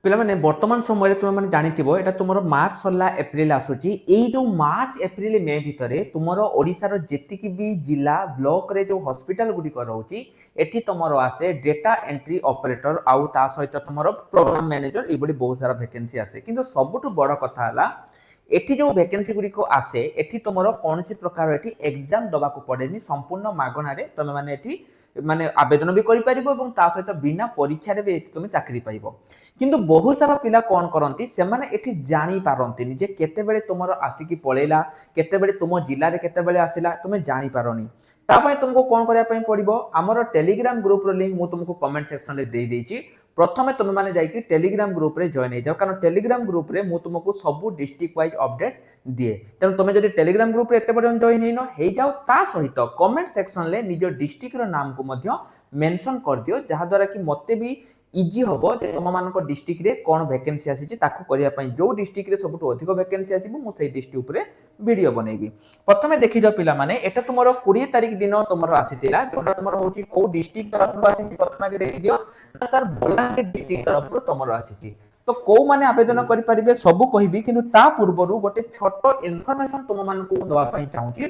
पिला माने वर्तमान समय तुम मैंने जानिथिबो एटा तुमरो मार्च सरला एप्रिल आसुची एई जो मार्च एप्रिल मे भितरे तुमरो ओडिसा रो जेतिकी भी जिला ब्लॉक रे जो हॉस्पिटल गुडी को रहउची एठी तुमरो आसे डेटा एंट्री ऑपरेटर आउ ता सहित तुमरो प्रोग्राम मैनेजर ए बडी बहुत सारा वैकेंसी आसे किंतु सबटु बड़ कथा हला एठी जो वैकेंसी गुडी को आसे एठी तुमरो कोनसी प्रकार एठी एग्जाम दबा को पड़ेनी संपूर्ण मागना रे तुम माने एठी माने आवेदन भी करि परिबो एवं ता सहित बिना परीक्षा रे भी एठी तुम चाकरी पाइबो किंतु बहुत सारा पिला कौन करती से एठी जानी पारंती जे केते बेले तुमरो आसिकी पळेला केते बेले तुम जिल्ला रे केते बेले आसिला तुमे जानी पारोनी तापय तुमको कोन करिया पय पड़िबो हमरो टेलीग्राम ग्रुप रो लिंक मु तुमको कमेंट सेक्शन रे दे देची प्रथमे तुम माने जाईकी टेलीग्राम ग्रुप रे जॉइन हे जाओ कारण टेलीग्राम ग्रुप रे मु तुमको सब डिस्ट्रिक्ट वाइज अपडेट दिए तेणु तुम जदि टेलीग्राम ग्रुप रे एते पर्यंत जॉइन हेनो हे जाओ ता सहित कमेंट सेक्शन ले निज डिस्ट्रिक्ट रो नाम को मध्य मेंशन कर दियो जहा द्वारा कि मते भी इजी हबो जे तुम मानको डिस्ट्रिक्ट रे कोन वैकेंसी आसी छि ताकू करिया पई जो डिस्ट्रिक्ट रे सबटु अधिक वैकेंसी आसीबो मु सेही डिस्ट्रिक्ट ऊपर वीडियो बनेबी प्रथमे देखि जो पिला माने एटा तुमरो 20 तारिख दिन तुमरो आसीतिला जोटा तुमरो होची को डिस्ट्रिक्ट तरफ आसी प्रथमे देखि दियो सर बलांगीर डिस्ट्रिक्ट तरफ तुमरो आसी छि तो को माने आवेदन करि परिबे सब कहिबी किंतु ता पूर्वरु गोटे छोटो इन्फॉर्मेशन तुम मानको दवा पई चाहूची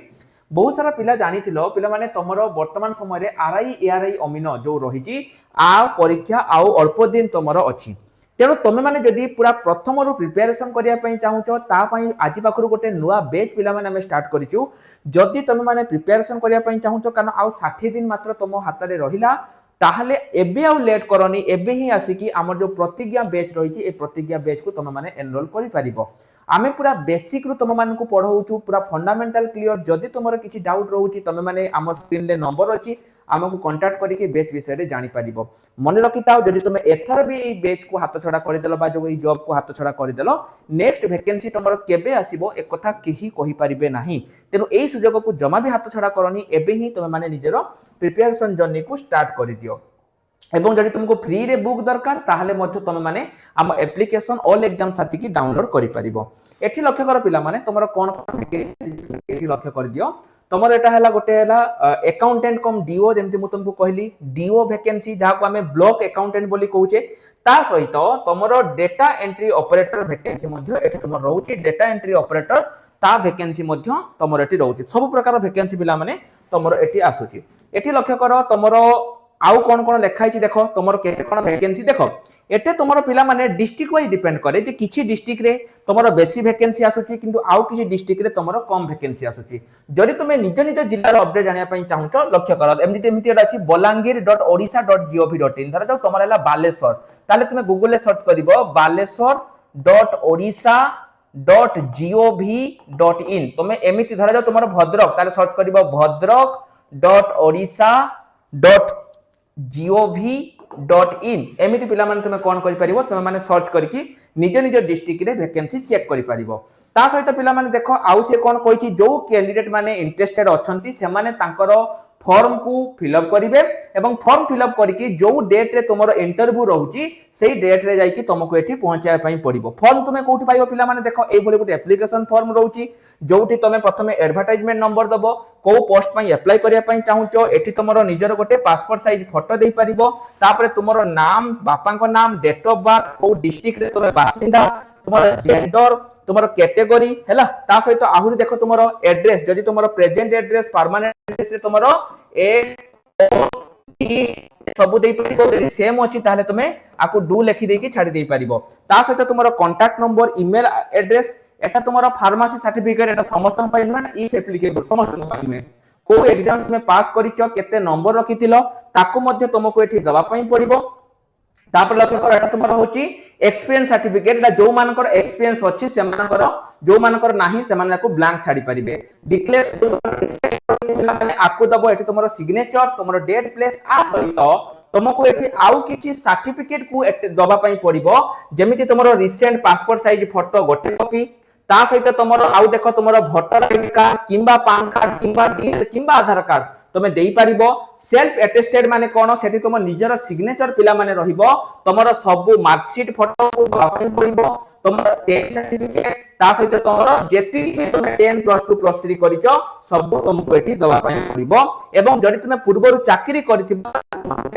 बहुत सारा पिला जानिथिलो पिला माने तमरो वर्तमान समय रे आरआई एआरआई अमीनो जो रहिची आ परीक्षा आउ अल्प दिन तमरो अछि तेणु तुम माने जदि पूरा प्रथम रु प्रिपरेशन करिया पई चाहूचो ता पई आजि पाखरु गोटे नुवा बैच पिला माने हम स्टार्ट करिचु जदि तुम माने प्रिपरेशन करिया पई चाहूचो कारण आउ 60 दिन मात्र तुम हाथ रे रहिला ताहले एबे आउ लेट करनी एबे ही आसिकी हमर जो प्रतिज्ञा बैच रहिची ए प्रतिज्ञा बैच को तुम माने एनरोल करि परिबो आमे पूरा बेसिक रु तुम मानकु पढाउछु पूरा फंडामेंटल क्लियर जदि तुमरो किछि डाउट रहउची तुम माने हमर स्क्रीन ले नंबर अछि आमको कांटेक्ट करिके बैच विषय रे जानि परिबो मन रखिताओ जदि तुम एथर भी ए बैच को हाथ छडा करि देलो बा जो ए जॉब को हाथ छडा करि देलो नेक्स्ट वैकेंसी तुमरो केबे आसीबो एक कथा केही कहि परिबे नाही तेनु एई सुजोग को जमा भी हाथ छडा करनी एबे ही तुम माने निजेरो प्रिपरेशन जर्नी को स्टार्ट करि दियो एवं जदि तुमको फ्री रे बुक दरकार ताहले मध्य तुम माने हम एप्लीकेशन ऑल एग्जाम साथी की डाउनलोड करि परिबो एठी लक्ष्य कर पिला माने तुमरो कोन एठी लक्ष्य कर दियो तुमरो एटा हला गोटे हला अकाउंटेंट कम डीओ जेमति मु तुमको कहली डीओ वैकेंसी जहा को हमें ब्लॉक अकाउंटेंट बोली कहूचे ता सहित तुमरो डेटा एंट्री ऑपरेटर वैकेंसी मध्य एठी तुमरो रहउची डेटा एंट्री ऑपरेटर ता वैकेंसी मध्य तुमरो एठी रहउची सब प्रकार वैकेंसी पिला माने तुमरो एठी आसुची एठी लक्ष्य कर तुमरो आउ कोन कोन लेखाई छी देखो तुमरो केते कोन वैकेंसी देखो एटे तुमरो पिला माने डिस्ट्रिक्ट वाइज डिपेंड करे जे किछि डिस्ट्रिक्ट रे तुमरो बेसी वैकेंसी आसुची किंतु आउ किछि डिस्ट्रिक्ट रे तुमरो कम वैकेंसी आसुची जदि तुमे निज निज जिल्ला रो अपडेट जानिया पई चाहुचो लक्ष्य करो एमटी अछि balangir.odisha.gov.in धर जो तुमरा हला बालेश्वर ताले तुमे गूगल ले सर्च करिवो baleshwar.odisha.gov.in तुमे एमिति धर जो तुमरो भद्रक ताले सर्च करिवो भद्रक.odisha.gov.in एमिति पिला माने तुमे कोन करि परिबो तुमे माने सर्च करके निज निज डिस्ट्रिक्ट रे वैकेंसी चेक करि परिबो ता सहित पिला माने देखो आउ से कोन कहिछि जो कैंडिडेट माने इंटरेस्टेड अछंती से माने तांकर फॉर्म को फिलअप करिवे एवं फॉर्म फिलअप करके जो डेट रे तुमरो इंटरव्यू रहउची सेही डेट रे जाई कि तुमको एठी पहुंचाय पई पड़िबो फॉर्म तुमे कोठी पाइबो पिला माने देखो एई भली गुटे एप्लीकेशन फॉर्म रहउची जोठी तुमे प्रथमे एडवर्टाइजमेंट नंबर दबो को पोस्ट पई अप्लाई करिया पई चाहुचो एठी तुमरो निजर गोटे पासपोर्ट साइज फोटो देई परिबो तापरे तुमरो नाम बापा को नाम डेट ऑफ बर्थ को डिस्ट्रिक्ट रे तुमे बासिंदा तुमरो जेंडर तुमरो कैटेगरी हैला ता सहित आहुरी देखो तुमरो एड्रेस जदि तुमरो प्रेजेंट एड्रेस परमानेंट एड्रेस रे तुमरो ए सब देई परिबो सेम अछि ताले तुमे आको डू लिखि देकी छाडी देई परिबो ता सहित तुमरो कांटेक्ट नंबर ईमेल एड्रेस एटा तुमरो फार्मेसी सर्टिफिकेट एटा समस्त पाइनमेंट इफ एप्लीकेबल समस्त पाइनमेंट को एग्जाम में पास करिचो केते नंबर रखितिलो ताको मध्ये तुमको एठी दवा पई पड़िबो तापर लक्ष्य कर एटा तुमरो होची एक्सपीरियंस सर्टिफिकेट एटा जो मानकर एक्सपीरियंस अछि से मानकर जो मानकर नाही से माने को ब्लैंक छाडी परिबे डिक्लेयर माने आको दबो एठी तुमरो सिग्नेचर तुमरो डेट प्लेस आ सहित तुमको एठी आउ किछि सर्टिफिकेट को दबा पई पड़िबो जेमिति तुमरो रिसेंट पासपोर्ट साइज फोटो गोटे कॉपी ता सहित तुमरो आउ देखो तुमरो वोटर आईडी कार्ड किंबा पैन कार्ड किंबा डीएल किंबा आधार कार्ड तुमे देई परिबो सेल्फ अटेस्टेड माने कोन सेठी तुम निजर सिग्नेचर पिला माने रहिबो तुमरो सब मार्कशीट फोटो को दबा पई पड़िबो तुमर 10 सर्टिफिकेट ता सहित तुमर जेति भी तुम 10 प्लस 2 प्लस 3 करिचो सब तुमको एठी दवा पई पड़िबो एवं जदि तुम पूर्वरु चाकरी करथिबो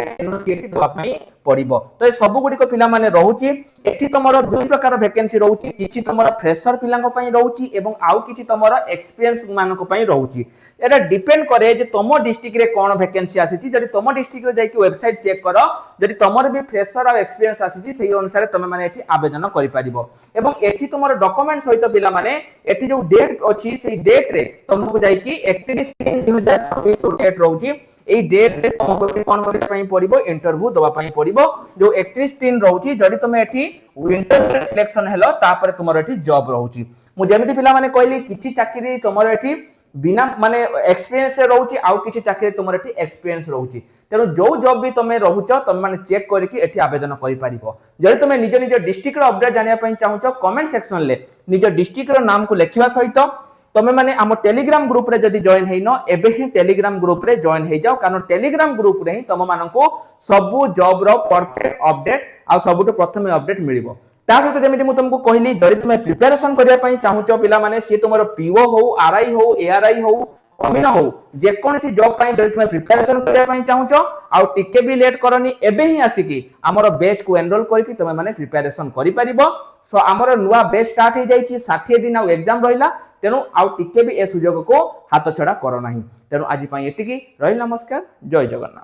एनओसी दवा पई पड़िबो। तो ए सब गुडी को पिला माने रहउची एठी तुमर दुई प्रकार वैकेंसी रहउची किछि तुमर फ्रेशर पिलांग पई रहउची एवं आउ किछि तुमर एक्सपीरियंस मानक पई रहउची। एटा डिपेंड करे जे तुम डिस्ट्रिक्ट रे कोन वैकेंसी आसीची जदि तुम डिस्ट्रिक्ट रे जाई कि वेबसाइट चेक करो जदि तुमर भी फ्रेशर और एक्सपीरियंस आसीची सेही अनुसार तुम माने एठी आवेदन करि परिबो एवं एठी तुमर डॉक्यूमेंट सहित पिला माने एठी जो डेट अछि सेही डेट रे तुमको जाई कि 31/3/2026 डेट रहउची एई डेट रे तुमको कोन करि पई पड़िबो इंटरव्यू दवा पई पड़िबो जो 31/3 रहउची जदि तुम एठी इंटरव्यू सिलेक्शन हेलो तापर तुमर एठी जॉब रहउची। मु जेमिति पिला माने कहली किछि चाकरी तुमर एठी बिना माने एक्सपीरियंस रहउची आउ किछि चाकरी तुमर एठी एक्सपीरियंस रहउची तेनो जो जॉब भी तुम रहुचो तुम माने चेक करके एठी आवेदन करि परिबो। जदि तुम निज निज डिस्ट्रिक्ट रो अपडेट जानिया पई चाहुचो कमेंट सेक्शन ले निज डिस्ट्रिक्ट रो नाम को लेखिबा सहित तुम माने हम टेलीग्राम ग्रुप रे जदि जॉइन हेइनो एबे ही टेलीग्राम ग्रुप रे जॉइन हे जाओ कारण टेलीग्राम ग्रुप रे ही तुम माननको सब जॉब रो परफेक्ट अपडेट आ सबुट प्रथम अपडेट मिलिबो। ता सहित जेमिति मु तुमको कहली जदि तुम प्रिपरेशन करिया पई चाहुचो पिला माने से तुमरो पीओ हो आरआई हो एआरआई हो अमीन हो जे कोनसी जॉब पई जदि तुम प्रिपरेशन करिया पई चाहुचो आ टिके भी लेट करनी एबे ही आसीकी हमर बैच को एनरोल करके तुम माने प्रिपरेशन करि परिबो। सो हमर नुवा बैच स्टार्ट हे जाईची 60 दिन आ एग्जाम रहिला तेनु आ टिके भी ए सुजोग को हाथ छडा करो नाही। तेनु आज पई एतिकी रही नमस्कार जय जगन्नाथ।